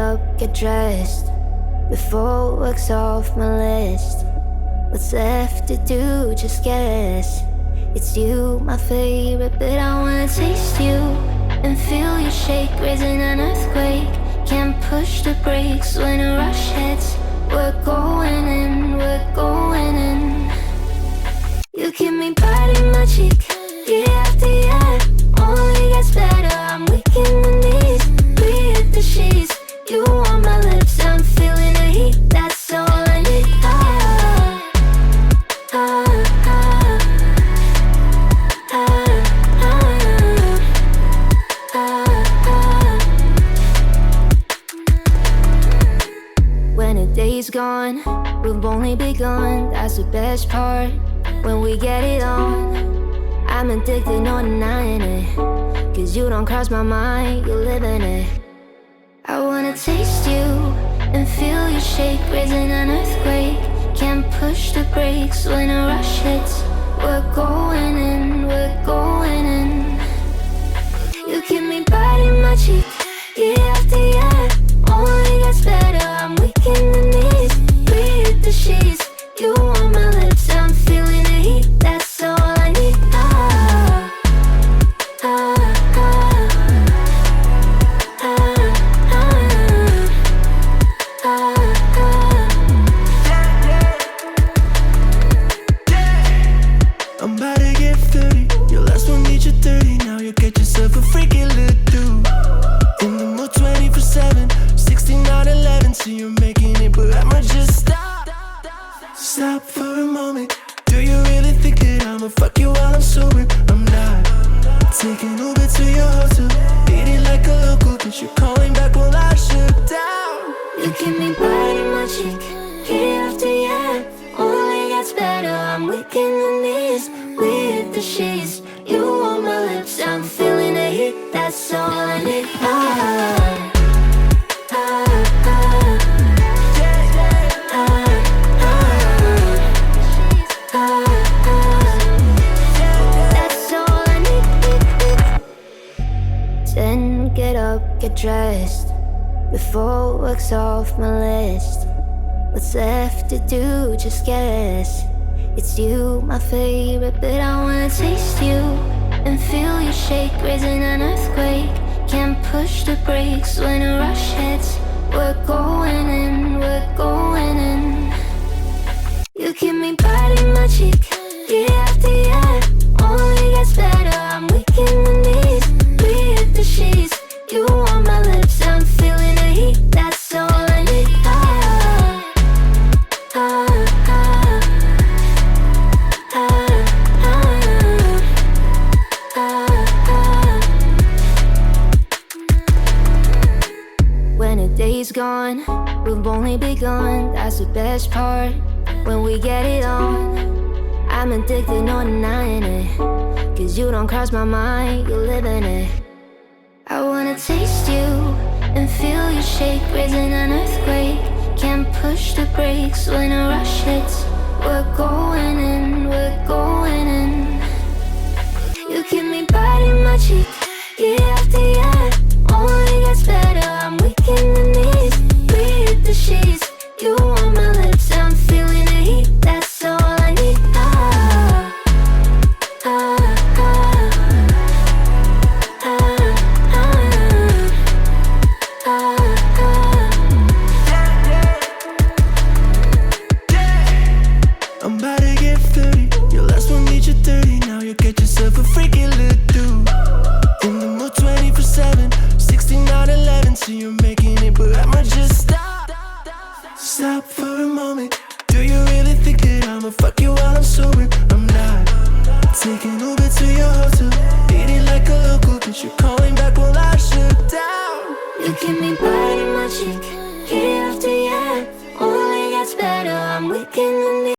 up, get dressed. Before work's off my list. What's left to do, just guess. It's you, my favorite, but I wanna taste you and feel you shake, raising an earthquake. Can't push the brakes when a rush hits. We're going in, we're going in. You keep me biting my cheek, year after year. Only gets better, I'm weak in the knees. We hit the sheets, you on my lips, I'm feeling the heat. That's all I need. When a day's gone, we've only begun. That's the best part, when we get it on. I'm addicted, no denying it. Cause you don't cross my mind, you live in it. I wanna taste you and feel you shake, raising an earthquake. Can't push the brakes when a rush hits. We're going in, we're going in. You keep me biting my cheek, year after year. Only gets better, I'm weak in the knees. We hit the sheets, you on my lips, I'm feeling the heat. That's all I need. I'm about to get 30. Your last one made you 30. Now you get yourself a freaking little dude. In the mood 24/7, 16/11. See you making it, but I'ma just stop. Stop for a moment. Do you really think that I'ma fuck you while I'm sober? I'm not. Taking Uber to your hotel, eating like a local, cause you're calling back while I shut down. You keep me biting my cheek, year after year. Only gets better, I'm weak in the knees. We hit the sheets, you on my lips, I'm feeling the heat. That's all I need. That's all I need. Then get up, get dressed. Before work's off my list. What's left to do, just guess. It's you, my favorite, but I wanna taste you and feel you shake, raising an earthquake. Can't push the brakes when a rush hits. We're going in, we're going in. You keep me biting my cheek, year after year. Only gets better, I'm weak in the knees. We hit the sheets, you on my lips, I'm feeling the heat. That's all I need. When a day's gone, we've only begun. That's the best part, when we get it on. I'm addicted, no denying it. Cause you don't cross my mind, you live in it. I wanna taste you and feel you shake, raising an earthquake. Can't push the brakes when a rush hits. We're going in, we're going in. You keep me biting my cheek, year after year. Only gets better, I'm weak in the knees. We hit the sheets, you on my lips, I'm feeling the heat. That's all I need. I'm about to get 30. Your last one made you 30. Now you get yourself a freaking little dude. In the mood 24/7, 16/11. See you making it, but I'ma just stop. Stop for a moment. Do you really think that I'ma fuck you while I'm sober? I'm not. Taking Uber to your hotel, eating like a local, cause you're calling back while I shut down. You keep me biting my cheek,